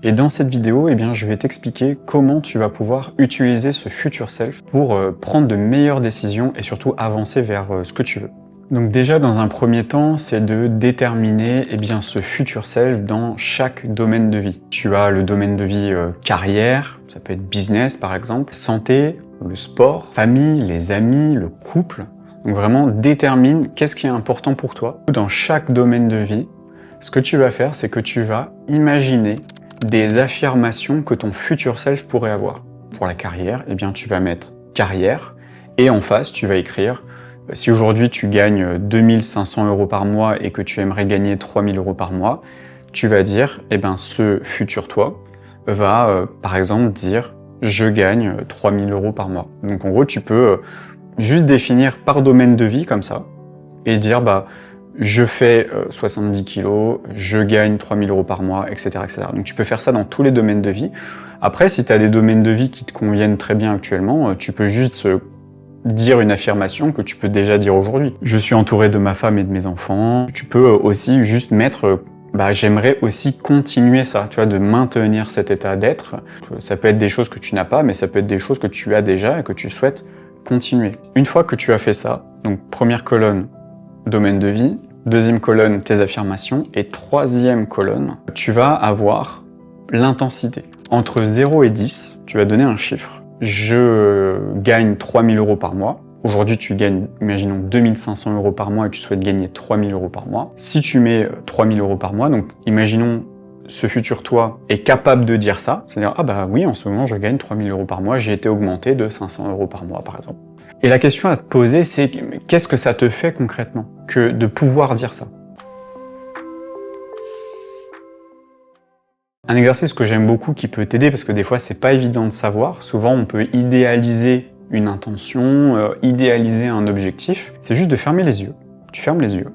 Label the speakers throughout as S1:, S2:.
S1: Et dans cette vidéo, je vais t'expliquer comment tu vas pouvoir utiliser ce future self pour prendre de meilleures décisions et surtout avancer vers ce que tu veux. Donc déjà, dans un premier temps, c'est de déterminer ce future self dans chaque domaine de vie. Tu as le domaine de vie carrière, ça peut être business par exemple, santé, le sport, famille, les amis, le couple. Donc vraiment, détermine qu'est-ce qui est important pour toi. Dans chaque domaine de vie, ce que tu vas faire, c'est que tu vas imaginer des affirmations que ton future self pourrait avoir. Pour la carrière, tu vas mettre carrière et en face, tu vas écrire si aujourd'hui tu gagnes 2500 € par mois et que tu aimerais gagner 3000 € par mois, tu vas dire, ce futur toi va par exemple dire je gagne 3000 € par mois. Donc en gros, tu peux juste définir par domaine de vie comme ça et dire je fais 70 kilos, je gagne 3000 € par mois, etc., etc. Donc tu peux faire ça dans tous les domaines de vie. Après, si tu as des domaines de vie qui te conviennent très bien actuellement, tu peux juste dire une affirmation que tu peux déjà dire aujourd'hui. Je suis entouré de ma femme et de mes enfants. Tu peux aussi juste mettre j'aimerais aussi continuer ça, tu vois, de maintenir cet état d'être. Ça peut être des choses que tu n'as pas, mais ça peut être des choses que tu as déjà et que tu souhaites continuer. Une fois que tu as fait ça, donc première colonne, domaine de vie, deuxième colonne, tes affirmations, et troisième colonne, tu vas avoir l'intensité. Entre 0 et 10, tu vas donner un chiffre. Je gagne 3000 € par mois. Aujourd'hui, tu gagnes, imaginons, 2500 € par mois et tu souhaites gagner 3000 € par mois. Si tu mets 3000 € par mois, donc imaginons ce futur toi est capable de dire ça, c'est-à-dire oui, en ce moment je gagne 3000 € par mois, j'ai été augmenté de 500 € par mois par exemple. Et la question à te poser, c'est qu'est-ce que ça te fait concrètement que de pouvoir dire ça? Un exercice que j'aime beaucoup qui peut t'aider, parce que des fois c'est pas évident de savoir, souvent on peut idéaliser une intention, idéaliser un objectif, c'est juste de fermer les yeux. Tu fermes les yeux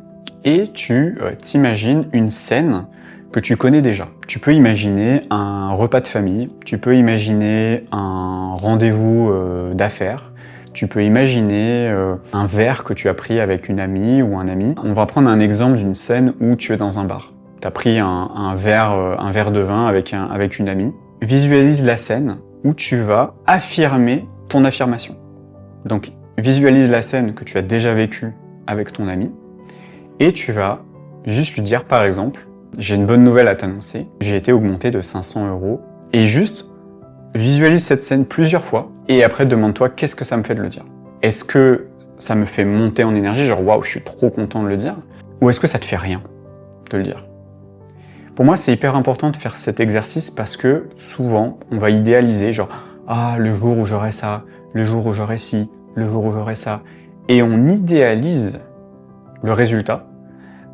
S1: et tu t'imagines une scène que tu connais déjà. Tu peux imaginer un repas de famille, tu peux imaginer un rendez-vous d'affaires, tu peux imaginer un verre que tu as pris avec une amie ou un ami. On va prendre un exemple d'une scène où tu es dans un bar. Tu as pris un verre de vin avec une amie. Visualise la scène où tu vas affirmer ton affirmation. Donc visualise la scène que tu as déjà vécue avec ton ami et tu vas juste lui dire par exemple j'ai une bonne nouvelle à t'annoncer, j'ai été augmenté de 500 € et juste visualise cette scène plusieurs fois et après demande-toi qu'est-ce que ça me fait de le dire. Est-ce que ça me fait monter en énergie, genre waouh, je suis trop content de le dire, ou est-ce que ça te fait rien de le dire? Pour moi, c'est hyper important de faire cet exercice parce que souvent, on va idéaliser genre le jour où j'aurai ça, le jour où j'aurai ci, le jour où j'aurai ça, et on idéalise le résultat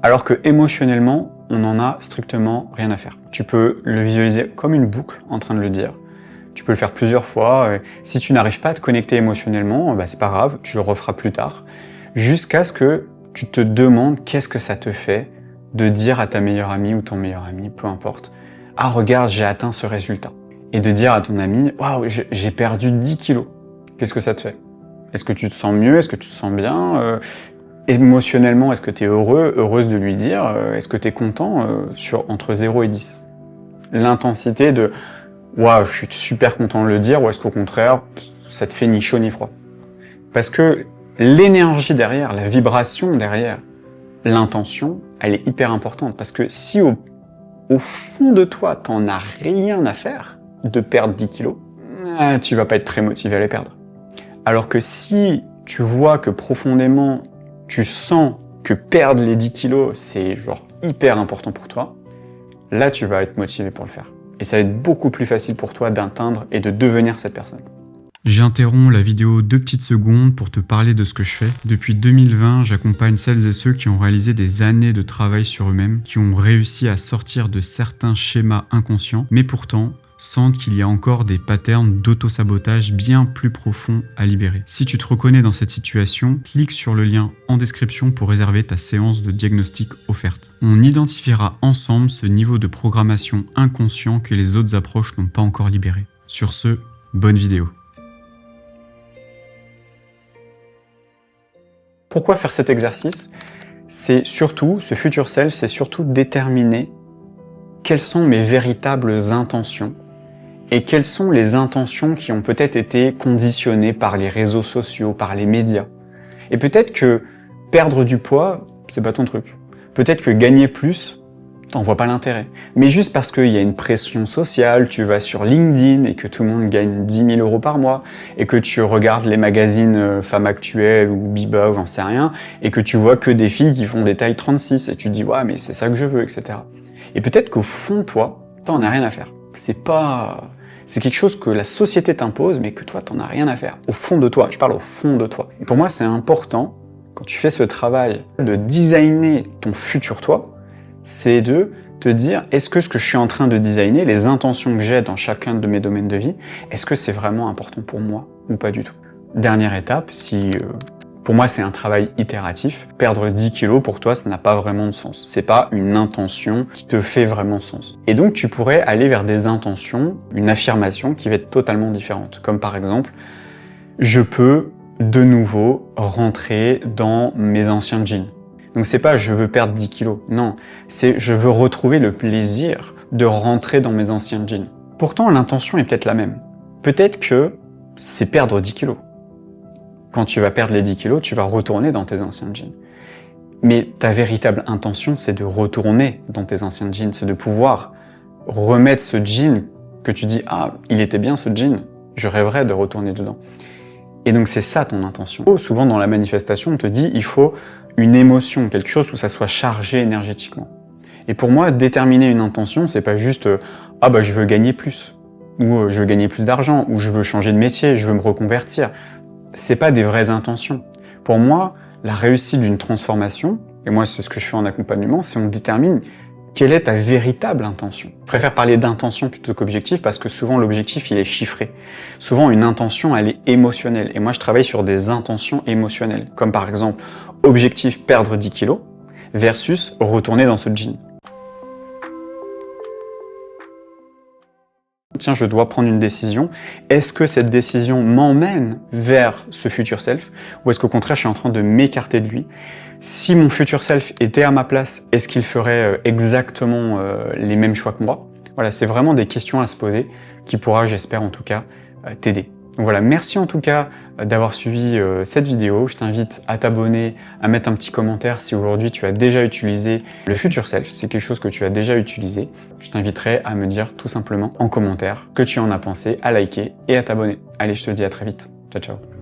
S1: alors que émotionnellement, on n'en a strictement rien à faire. Tu peux le visualiser comme une boucle en train de le dire. Tu peux le faire plusieurs fois. Si tu n'arrives pas à te connecter émotionnellement, c'est pas grave, tu le referas plus tard. Jusqu'à ce que tu te demandes qu'est-ce que ça te fait de dire à ta meilleure amie ou ton meilleur ami, peu importe, regarde, j'ai atteint ce résultat. Et de dire à ton ami, waouh, j'ai perdu 10 kilos. Qu'est-ce que ça te fait? Est-ce que tu te sens mieux? Est-ce que tu te sens bien? Émotionnellement, est-ce que tu es heureuse de lui dire? Est-ce que tu es content entre 0 et 10? L'intensité de « Waouh, je suis super content de le dire » ou est-ce qu'au contraire, ça te fait ni chaud ni froid? Parce que l'énergie derrière, la vibration derrière, l'intention, elle est hyper importante. Parce que si au fond de toi, t'en as rien à faire de perdre 10 kilos, tu vas pas être très motivé à les perdre. Alors que si tu vois que profondément, tu sens que perdre les 10 kilos, c'est genre hyper important pour toi, là tu vas être motivé pour le faire. Et ça va être beaucoup plus facile pour toi d'atteindre et de devenir cette personne.
S2: J'interromps la vidéo 2 petites secondes pour te parler de ce que je fais. Depuis 2020, j'accompagne celles et ceux qui ont réalisé des années de travail sur eux-mêmes, qui ont réussi à sortir de certains schémas inconscients, mais pourtant sentent qu'il y a encore des patterns d'auto-sabotage bien plus profonds à libérer. Si tu te reconnais dans cette situation, clique sur le lien en description pour réserver ta séance de diagnostic offerte. On identifiera ensemble ce niveau de programmation inconscient que les autres approches n'ont pas encore libéré. Sur ce, bonne vidéo.
S1: Pourquoi faire cet exercice? C'est surtout, ce futur self, c'est surtout déterminer quelles sont mes véritables intentions et quelles sont les intentions qui ont peut-être été conditionnées par les réseaux sociaux, par les médias. Et peut-être que perdre du poids, c'est pas ton truc. Peut-être que gagner plus, t'en vois pas l'intérêt. Mais juste parce qu'il y a une pression sociale, tu vas sur LinkedIn et que tout le monde gagne 10 000 € par mois, et que tu regardes les magazines Femmes Actuelles ou Biba ou j'en sais rien, et que tu vois que des filles qui font des tailles 36, et tu te dis « ouais, mais c'est ça que je veux », etc. Et peut-être qu'au fond de toi, t'en as rien à faire. C'est quelque chose que la société t'impose, mais que toi, t'en as rien à faire. Au fond de toi, je parle au fond de toi. Et pour moi, c'est important, quand tu fais ce travail de designer ton futur toi, c'est de te dire, est-ce que ce que je suis en train de designer, les intentions que j'ai dans chacun de mes domaines de vie, est-ce que c'est vraiment important pour moi ou pas du tout? Dernière étape, pour moi c'est un travail itératif, perdre 10 kilos pour toi ça n'a pas vraiment de sens. C'est pas une intention qui te fait vraiment sens. Et donc tu pourrais aller vers des intentions, une affirmation qui va être totalement différente. Comme par exemple, je peux de nouveau rentrer dans mes anciens jeans. Donc c'est pas je veux perdre 10 kilos, non, c'est je veux retrouver le plaisir de rentrer dans mes anciens jeans. Pourtant l'intention est peut-être la même. Peut-être que c'est perdre 10 kilos. Quand tu vas perdre les 10 kilos, tu vas retourner dans tes anciens jeans. Mais ta véritable intention, c'est de retourner dans tes anciens jeans, c'est de pouvoir remettre ce jean que tu dis « Ah, il était bien ce jean, je rêverais de retourner dedans ». Et donc c'est ça ton intention. Souvent dans la manifestation, on te dit il faut une émotion, quelque chose où ça soit chargé énergétiquement. Et pour moi, déterminer une intention, c'est pas juste « Ah bah je veux gagner plus » ou « Je veux gagner plus d'argent » ou « Je veux changer de métier, je veux me reconvertir ». C'est pas des vraies intentions. Pour moi, la réussite d'une transformation, et moi c'est ce que je fais en accompagnement, c'est on détermine quelle est ta véritable intention. Je préfère parler d'intention plutôt qu'objectif parce que souvent l'objectif il est chiffré. Souvent une intention elle est émotionnelle et moi je travaille sur des intentions émotionnelles. Comme par exemple objectif perdre 10 kilos versus retourner dans ce jean. Tiens, je dois prendre une décision. Est-ce que cette décision m'emmène vers ce futur self ou est-ce qu'au contraire je suis en train de m'écarter de lui? Si mon futur self était à ma place, est-ce qu'il ferait exactement les mêmes choix que moi? Voilà, c'est vraiment des questions à se poser qui pourra, j'espère en tout cas, t'aider. Donc voilà, merci en tout cas d'avoir suivi cette vidéo. Je t'invite à t'abonner, à mettre un petit commentaire si aujourd'hui tu as déjà utilisé le Future Self, c'est quelque chose que tu as déjà utilisé. Je t'inviterai à me dire tout simplement en commentaire que tu en as pensé, à liker et à t'abonner. Allez, je te dis à très vite. Ciao, ciao.